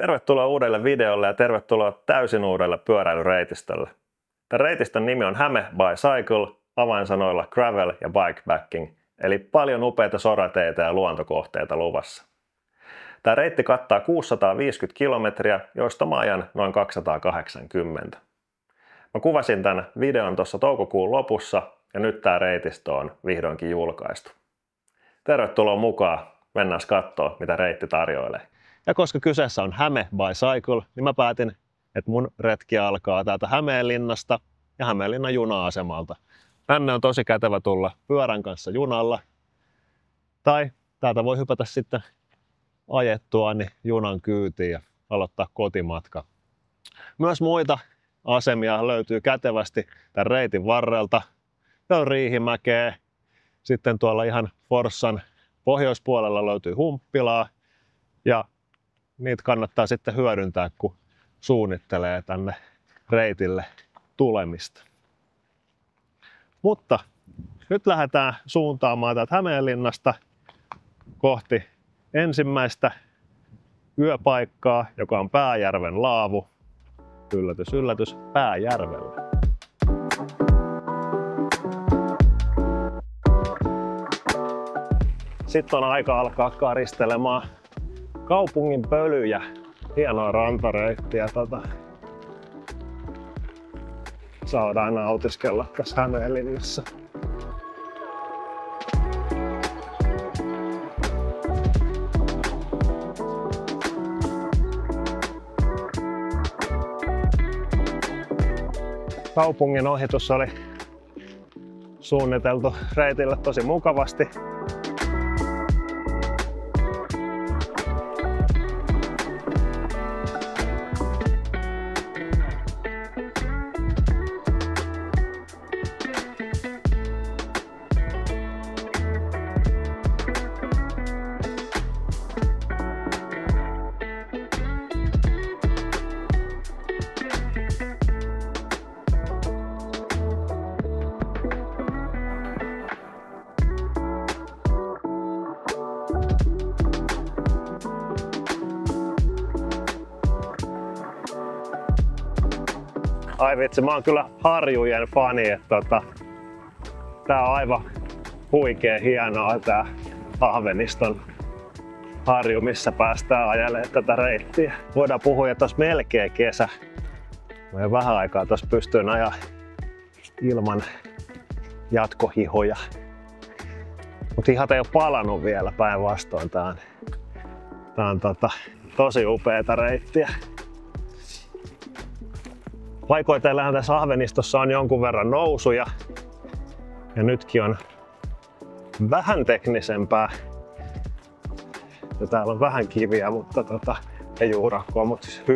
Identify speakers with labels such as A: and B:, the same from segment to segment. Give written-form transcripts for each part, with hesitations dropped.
A: Tervetuloa uudelle videolle ja tervetuloa täysin uudelle pyöräilyreitistölle. Tämän reitistön nimi on Häme by Cycle, avainsanoilla gravel ja bikepacking, eli paljon upeita sorateitä ja luontokohteita luvassa. Tämä reitti kattaa 650 kilometriä, joista mä ajan noin 280. Mä kuvasin tämän videon tuossa toukokuun lopussa ja nyt tämä reitistö on vihdoinkin julkaistu. Tervetuloa mukaan, mennään katsoa mitä reitti tarjoilee. Ja koska kyseessä on Häme by Cycle, niin mä päätin, että mun retki alkaa täältä Hämeenlinnasta ja Hämeenlinnan juna-asemalta. Tänne on tosi kätevä tulla pyörän kanssa junalla. Tai täältä voi hypätä sitten ajettua niin junan kyytiin ja aloittaa kotimatka. Myös muita asemia löytyy kätevästi tämän reitin varrelta. Täällä on Riihimäkeä. Sitten tuolla ihan Forssan pohjoispuolella löytyy Humppilaa. Ja niitä kannattaa sitten hyödyntää, kun suunnittelee tänne reitille tulemista. Mutta nyt lähdetään suuntaamaan täältä Hämeenlinnasta kohti ensimmäistä yöpaikkaa, joka on Pääjärven laavu. Yllätys, yllätys, Pääjärvellä. Sitten on aika alkaa karistelemaan kaupungin pölyjä. Hienoa rantareittiä. Saadaan nautiskella tässä Hämeenlinnassa. Kaupungin ohitus oli suunniteltu reitille tosi mukavasti. Ai vitsi, mä oon kyllä harjujen fani, että tää on aivan huikea hienoa tää Ahveniston harju, missä päästään ajelemaan tätä reittiä. Voidaan puhua, että olisi melkein kesä. Mä jo vähän aikaa tuossa pystyin ajaa ilman jatkohihoja. Mutta hihat ei ole palannut vielä, päinvastoin. Tää on tosi upeata reittiä. Paikoitellaan tässä Ahvenistossa on jonkun verran nousuja ja nytkin on vähän teknisempää. Ja täällä on vähän kiviä, mutta ja juurakkoa, mutta siis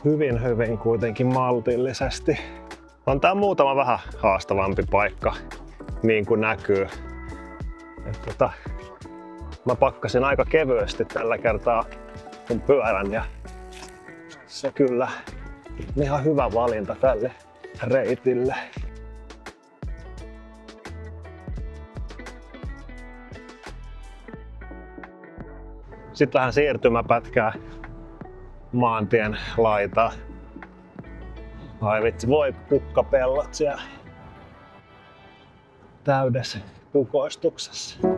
A: hyvin kuitenkin maltillisesti. On tää muutama vähän haastavampi paikka, niin kuin näkyy. Mä pakkasin aika kevyesti tällä kertaa mun pyörän ja se kyllä ihan hyvä valinta tälle reitille. Sitten vähän siirtymäpätkää maantien laitaa. Ai vitsi, voi kukkapellot siellä täydessä kukoistuksessa.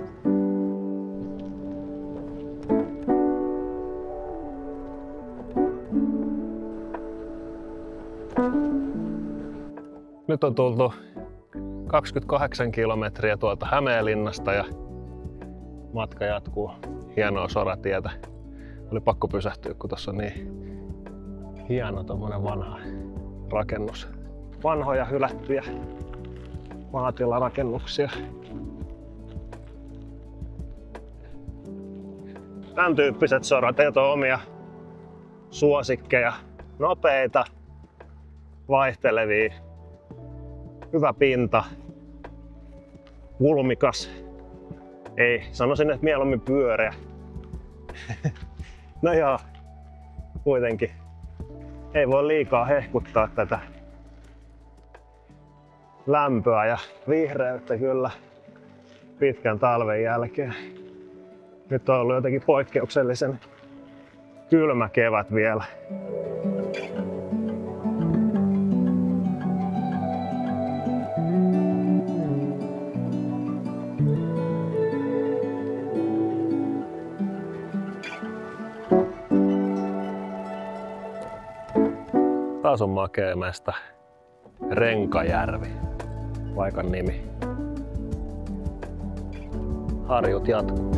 A: Nyt on tultu 28 kilometriä tuolta Hämeenlinnasta ja matka jatkuu hienoa soratietä. Oli pakko pysähtyä, kun tuossa on niin hieno tommonen vanha rakennus. Vanhoja hylättyjä maatilarakennuksia. Tän tyyppiset sorateet on omia suosikkeja. Nopeita, vaihtelevia. Hyvä pinta, kulmikas. Ei, sanoisin, että mieluummin pyöreä. No joo, kuitenkin. Ei voi liikaa hehkuttaa tätä lämpöä ja vihreyttä kyllä pitkän talven jälkeen. Nyt on ollut jotenkin poikkeuksellisen kylmä kevät vielä. Taas on makea mesta. Renkajärvi, paikan nimi. Harjut jatkuu.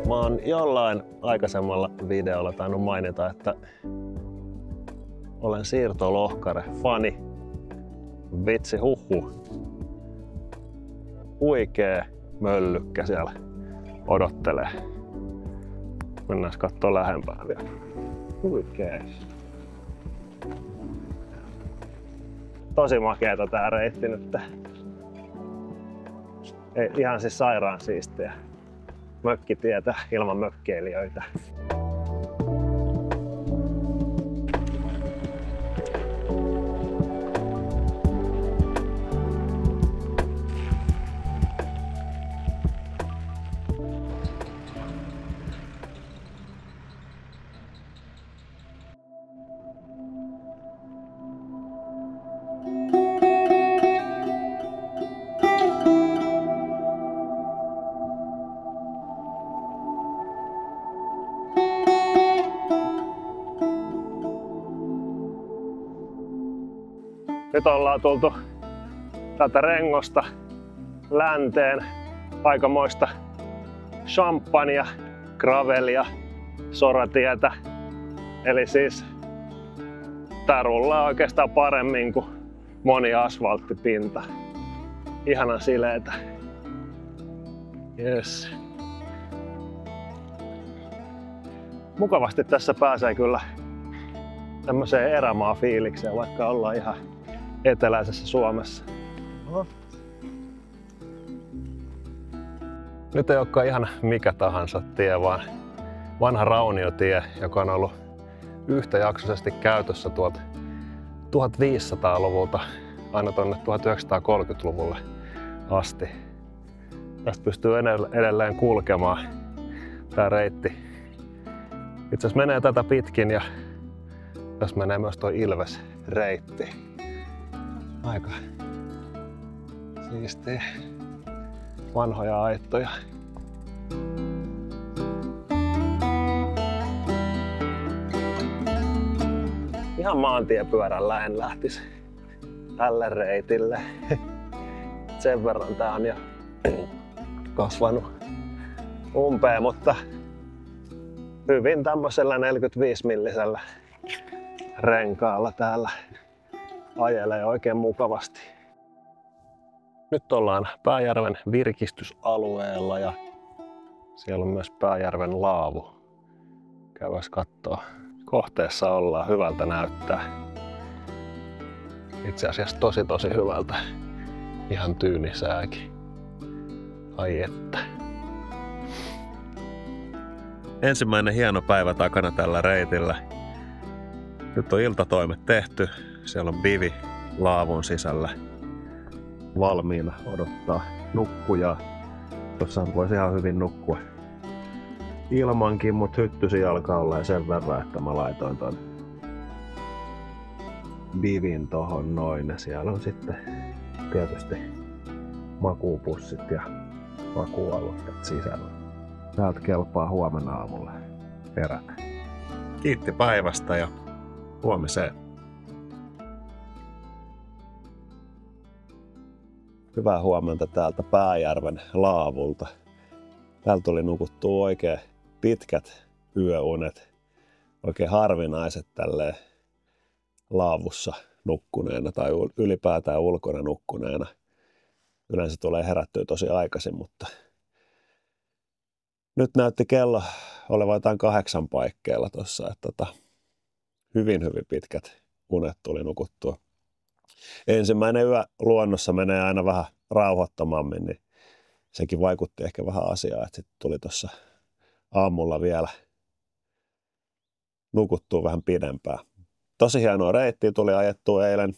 A: Mä oon jollain aikaisemmalla videolla tainnut mainita, että olen siirtolohkare fani. Vitsi huhu. Huikee möllykkä siellä odottelee. Mennään kattoo lähempää vielä. Huikee. Tosi makeeta tää reitti nyt. Ei, ihan siis sairaan siistiä. Mökkitietä ilman mökkeilijöitä. Nyt ollaan tultu täältä Rengosta länteen aikamoista champagnea, gravelia, soratietä. Eli siis tää rullaa oikeastaan paremmin kuin moni asfalttipinta. Ihana sileetä. Yes. Mukavasti tässä pääsee kyllä tämmöiseen erämaa-fiilikseen, vaikka ollaan ihan eteläisessä Suomessa. Nyt ei olekaan ihan mikä tahansa tie, vaan vanha rauniotie, joka on ollut yhtäjaksoisesti käytössä tuolta 1500-luvulta aina tuonne 1930-luvulle asti. Tästä pystyy edelleen kulkemaan tää reitti. Itse asiassa menee tätä pitkin ja tässä menee myös tuo Ilves-reitti. Aika siistiä. Vanhoja aittoja. Ihan maantiepyörällä en lähtisi tälle reitille. Sen verran tää on jo kasvanut umpeen, mutta hyvin tämmöisellä 45-millisellä renkaalla täällä ajelee oikein mukavasti. Nyt ollaan Pääjärven virkistysalueella ja siellä on myös Pääjärven laavu. Käydään kattoo. Kohteessa ollaan, hyvältä näyttää. Itse asiassa tosi hyvältä. Ihan tyynisääkin. Ai että. Ensimmäinen hieno päivä takana tällä reitillä. Nyt on iltatoimet tehty. Siellä on bivi laavun sisällä valmiina odottaa nukkujaa. Tuossa voisi ihan hyvin nukkua ilmankin, mutta hyttysi alkaa olla sen verran, että mä laitoin ton bivin tohon noin. Siellä on sitten tietysti makuupussit ja makuualustat sisällä. Täältä kelpaa huomenna aamulla herätä. Kiitti päivästä ja huomiseen. Hyvää huomenta täältä Pääjärven laavulta. Täällä tuli nukuttua oikein pitkät yöunet. Oikein harvinaiset tälleen laavussa nukkuneena tai ylipäätään ulkona nukkuneena. Yleensä tulee herättyä tosi aikaisin, mutta nyt näytti kello olevan jotain 8 paikkeilla tuossa.
B: hyvin pitkät unet tuli nukuttua. Ensimmäinen yö luonnossa menee aina vähän rauhoittomammin, niin sekin vaikutti ehkä vähän asiaan, että sitten tuli tuossa aamulla vielä nukuttua vähän pidempään. Tosi hienoa reittiä tuli ajettua eilen,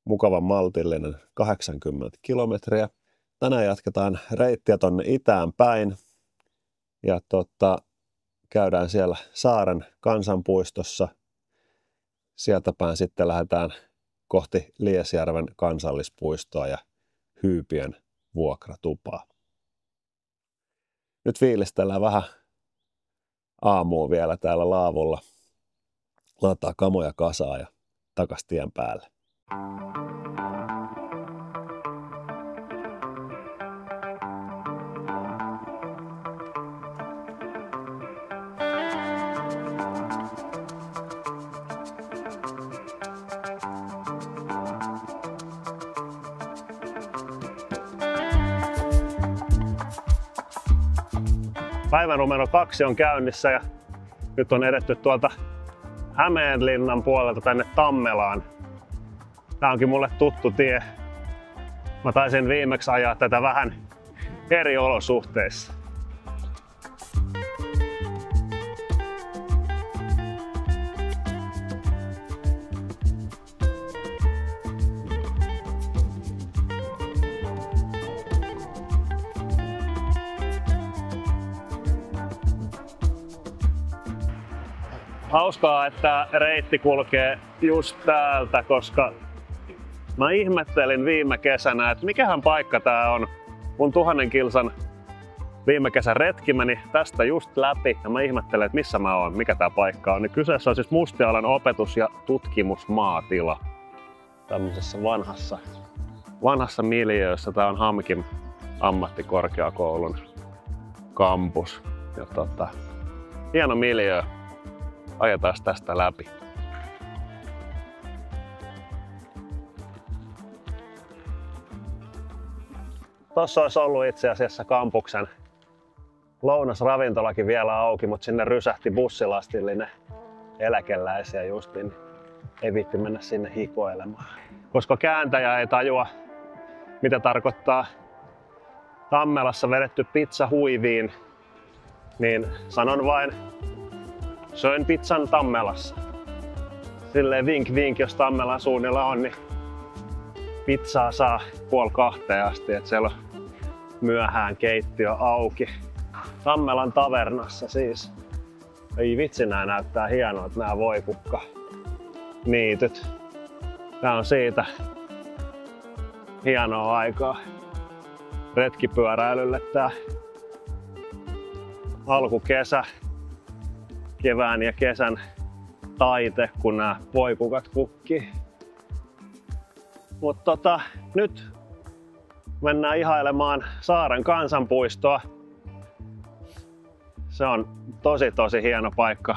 B: mukavan maltillinen 80 kilometriä. Tänään jatketaan reittiä tonne itään päin ja käydään siellä Saaren kansanpuistossa. Sieltä päin sitten lähdetään kohti Liesjärven kansallispuistoa ja Hyypien vuokratupaa. Nyt fiilistellään vähän aamua vielä täällä laavulla. Lataa kamoja kasaan ja takas tien päälle.
A: Päivä numero 2 on käynnissä ja nyt on edetty tuolta Hämeenlinnan puolelta tänne Tammelaan. Tää onkin mulle tuttu tie. Mä taisin viimeksi ajaa tätä vähän eri olosuhteissa. Hauskaa, että reitti kulkee just täältä, koska mä ihmettelin viime kesänä, että mikähän paikka tää on. Mun 1000 kilsan viime kesän retki meni tästä just läpi ja mä ihmettelen, että missä mä oon, mikä tää paikka on. Niin kyseessä on siis Mustialan opetus- ja tutkimusmaatila. Tämmöisessä vanhassa miljöössä. Tää on HAMKin ammattikorkeakoulun kampus. Ja hieno miljöö. Ajetaan tästä läpi. Tossa olisi ollut itse asiassa kampuksen lounasravintolakin vielä auki, mutta sinne rysähti bussilastillinen eläkeläisiä just, niin ei viitti mennä sinne hikoilemaan. Koska kääntäjä ei tajua, mitä tarkoittaa Tammelassa vedetty pizza huiviin, niin sanon vain, söin pizzan Tammelassa. Silleen vink vink, jos Tammelan suunnilla on, niin pizzaa saa 1:30 asti, että siellä on myöhään keittiö auki. Tammelan tavernassa siis. Ei vitsi, nää näyttää hienolta nää voikukka niityt. Tää on siitä hienoa aikaa retkipyöräilylle tää alkukesä. Kevään ja kesän taite, kun nämä voikukat kukkii. Mutta nyt mennään ihailemaan Saaren kansanpuistoa. Se on tosi hieno paikka.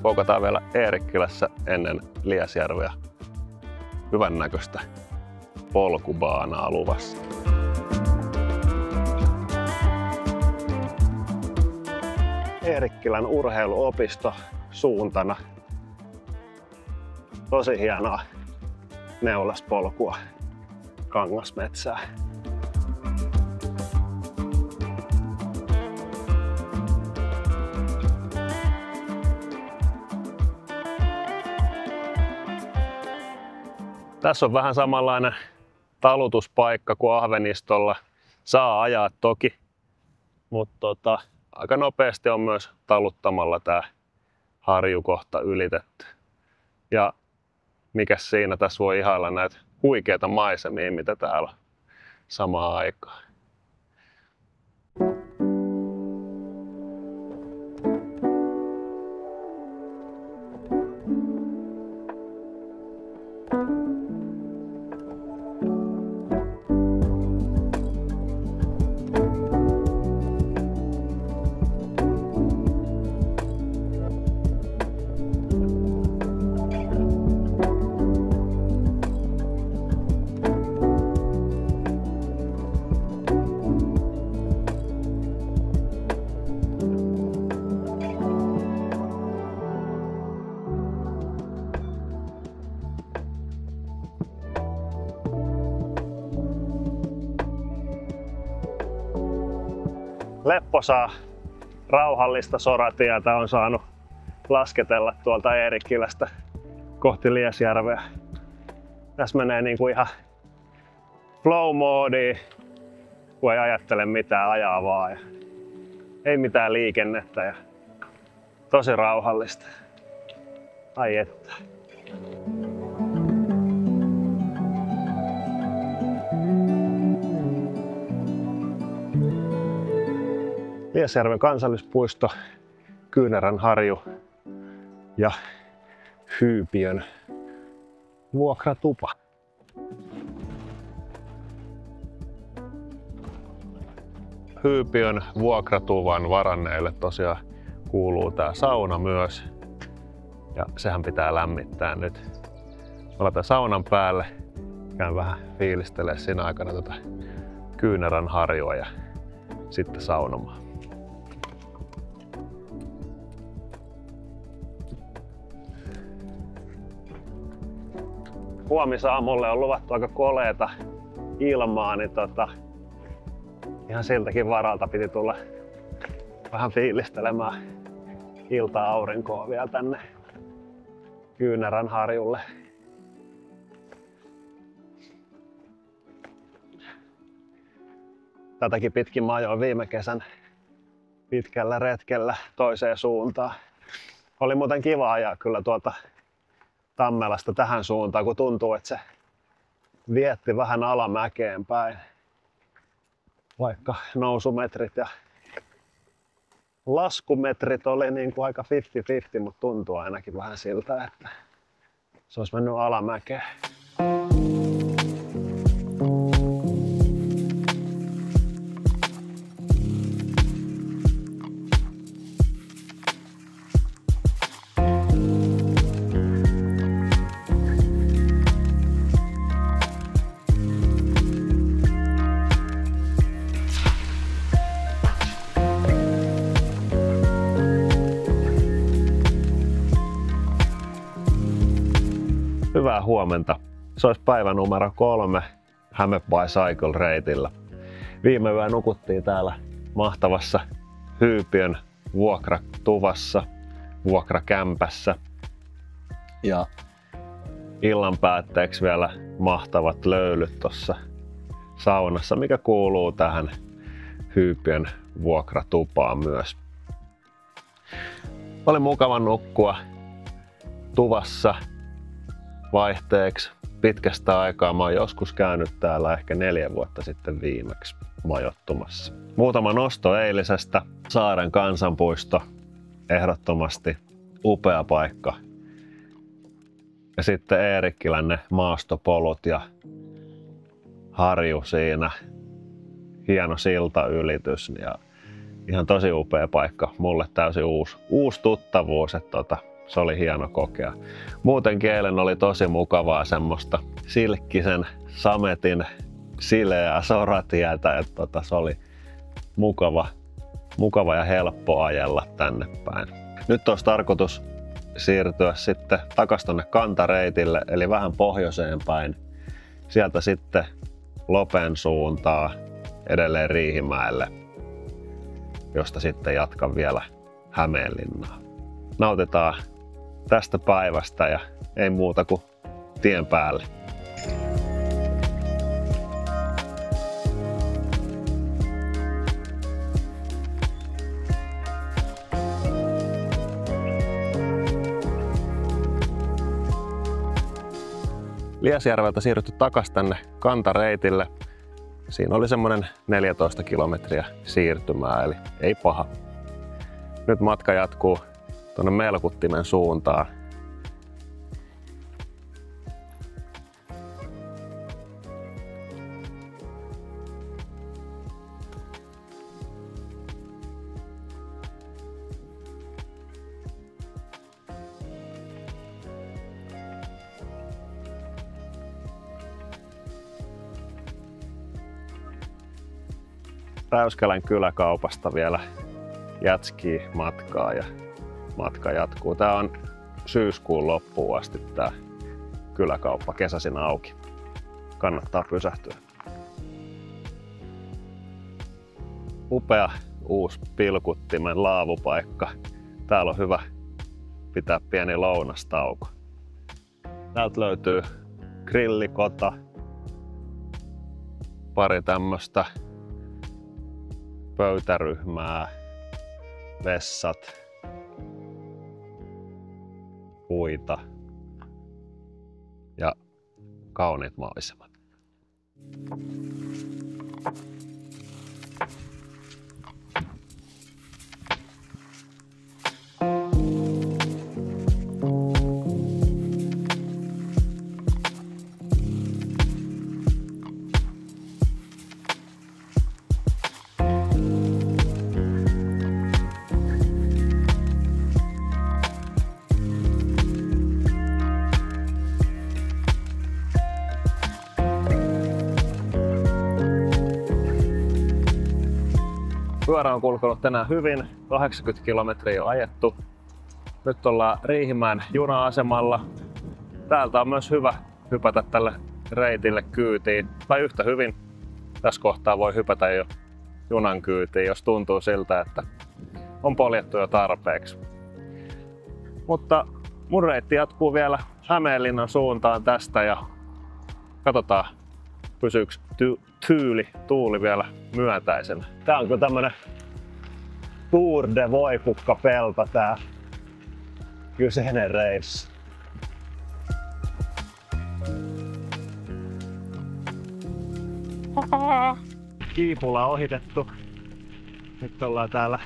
A: Poukataan vielä Eerikkilässä ennen Liesjärveä. Hyvän näköistä polkubaanaa luvassa. Eerikkilän urheiluopisto suuntana. Tosi hienoa neulaspolkua kangasmetsää. Tässä on vähän samanlainen talutuspaikka kuin Ahvenistolla. Saa ajaa toki, mutta aika nopeasti on myös taluttamalla tämä harjukohta ylitetty. Ja mikäs siinä, tässä voi ihailla näitä huikeita maisemia, mitä täällä on samaan aikaan. lepposaa, rauhallista soratietä on saanut lasketella tuolta Eerikkilästä kohti Liesjärveä. Tässä menee niinku ihan flow-moodiin, kun ei ajattele mitään, ajaa vaan. Ja ei mitään liikennettä ja tosi rauhallista. Ai että. Liesjärven kansallispuisto, Kyynäränharju ja Hyypiön vuokratupa. Hyypiön vuokratuvan varanneille tosiaan kuuluu tää sauna myös. Ja sehän pitää lämmittää nyt. Mä laitan saunan päälle, käyn vähän fiilistelemään siinä aikana tätä Kyynäränharjua ja sitten saunomaan. Huomisaamulle on luvattu aika koleeta ilmaa, niin ihan siltäkin varalta piti tulla vähän fiilistelemään ilta-aurinkoa vielä tänne Kyynäränharjulle. Tätäkin pitkin mä ajoin viime kesän pitkällä retkellä toiseen suuntaan. Oli muuten kiva ajaa kyllä tuolta Tammelasta tähän suuntaan, kun tuntuu, että se vietti vähän alamäkeen päin. Vaikka nousumetrit ja laskumetrit oli niin kuin aika 50-50, mutta tuntuu ainakin vähän siltä, että se olisi mennyt alamäkeen. Hyvää huomenta. Se olisi päivä numero 3 Häme by Cycle reitillä. Viime yö nukuttiin täällä mahtavassa Hyypiön vuokratuvassa, vuokrakämpässä. Ja illan päätteeksi vielä mahtavat löylyt tuossa saunassa, mikä kuuluu tähän Hyypiön vuokratupaan myös. Oli mukava nukkua tuvassa vaihteeksi pitkästä aikaa. Mä oon joskus käynyt täällä ehkä 4 vuotta sitten viimeksi majoittumassa. Muutama nosto eilisestä. Saaren kansanpuisto, ehdottomasti upea paikka. Ja sitten Eerikkilän ne maastopolut ja harju siinä. Hieno siltaylitys ja ihan tosi upea paikka. Mulle täysin uusi tuttavuus, että se oli hieno kokea. Muutenkin eilen oli tosi mukavaa semmoista silkkisen sametin sileää soratietä, että se oli mukava ja helppo ajella tänne päin. Nyt olisi tarkoitus siirtyä sitten takaisin tonne kantareitille, eli vähän pohjoiseen päin. Sieltä sitten Lopen suuntaa edelleen Riihimäelle, josta sitten jatkan vielä Hämeenlinnaan. Nautitaan tästä päivästä ja ei muuta kuin tien päälle. Liesjärveltä siirrytty takaisin tänne kantareitille. Siinä oli semmoinen 14 kilometriä siirtymää, eli ei paha. Nyt matka jatkuu tuonne Melkuttimen suuntaan. Räyskälän kyläkaupasta vielä jätskii matkaa ja matka jatkuu. Tää on syyskuun loppuun asti tää kyläkauppa kesäisin auki. Kannattaa pysähtyä. uusi pilkuttimen laavupaikka. Täällä on hyvä pitää pieni lounastauko. Täältä löytyy grillikota, pari tämmöstä pöytäryhmää, vessat, puita ja kauniit maisemat. Pyörä on kulkenut tänään hyvin, 80 kilometriä on ajettu. Nyt ollaan Riihimäen juna-asemalla. Täältä on myös hyvä hypätä tälle reitille kyytiin. Tai yhtä hyvin tässä kohtaa voi hypätä jo junan kyytiin, jos tuntuu siltä, että on poljettu jo tarpeeksi. Mutta mun reitti jatkuu vielä Hämeenlinnan suuntaan tästä ja katsotaan pysyykö tuuli vielä myötäisenä. Tää on kyllä tämmönen Tour de Voikukkapelto tää kyseinen reissu. Kiipula ohitettu. Nyt ollaan täällä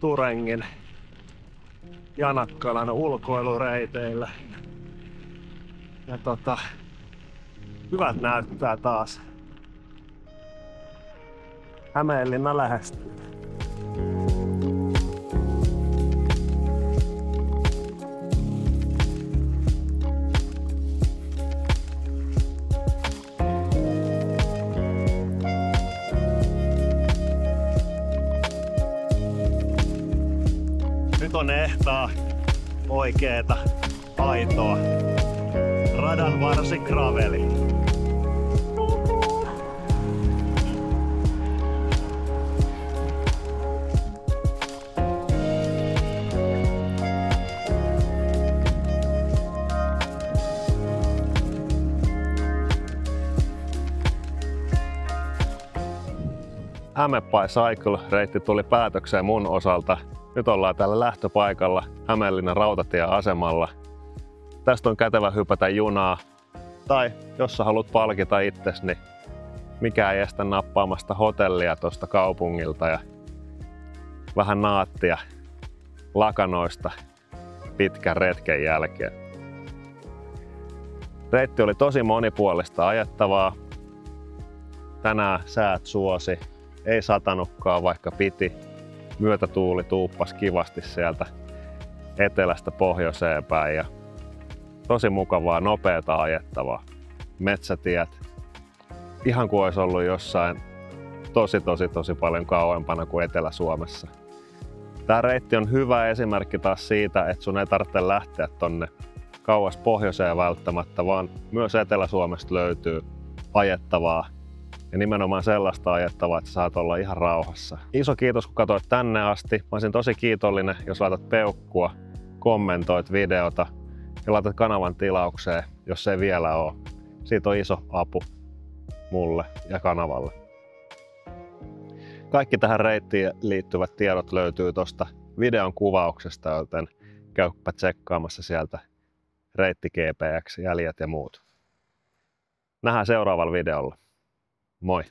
A: Turengin Janakkalan ulkoilureiteillä. Ja hyvät näyttää taas. Hämeenlinna lähestyy. Nyt on ehtaa oikeeta, aitoa radan varsi graveli. Häme by Cycle-reitti tuli päätökseen mun osalta. Nyt ollaan täällä lähtöpaikalla Hämeenlinnan rautatieasemalla. Tästä on kätevä hypätä junaa. Tai jos sä haluat palkita itses, niin mikään ei estä nappaamasta hotellia tuosta kaupungilta ja vähän naattia lakanoista pitkän retken jälkeen. Reitti oli tosi monipuolista ajettavaa. Tänään säät suosi. Ei satanutkaan, vaikka piti. Myötätuuli tuuppas kivasti sieltä etelästä pohjoiseen päin. Ja tosi mukavaa, nopeata ajettavaa. Metsätiet. Ihan kuin olisi ollut jossain tosi paljon kauempana kuin Etelä-Suomessa. Tää reitti on hyvä esimerkki taas siitä, että sun ei tarvitse lähteä tonne kauas pohjoiseen välttämättä, vaan myös Etelä-Suomesta löytyy ajettavaa. Ja nimenomaan sellaista ajettavaa, että saat olla ihan rauhassa. Iso kiitos, kun katsoit tänne asti. Mä olisin tosi kiitollinen, jos laitat peukkua, kommentoit videota ja laitat kanavan tilaukseen, jos se ei vielä ole. Siitä on iso apu mulle ja kanavalle. Kaikki tähän reittiin liittyvät tiedot löytyy tuosta videon kuvauksesta, joten käypä tsekkaamassa sieltä reitti GPX, jäljet ja muut. Nähdään seuraavalla videolla. Moi!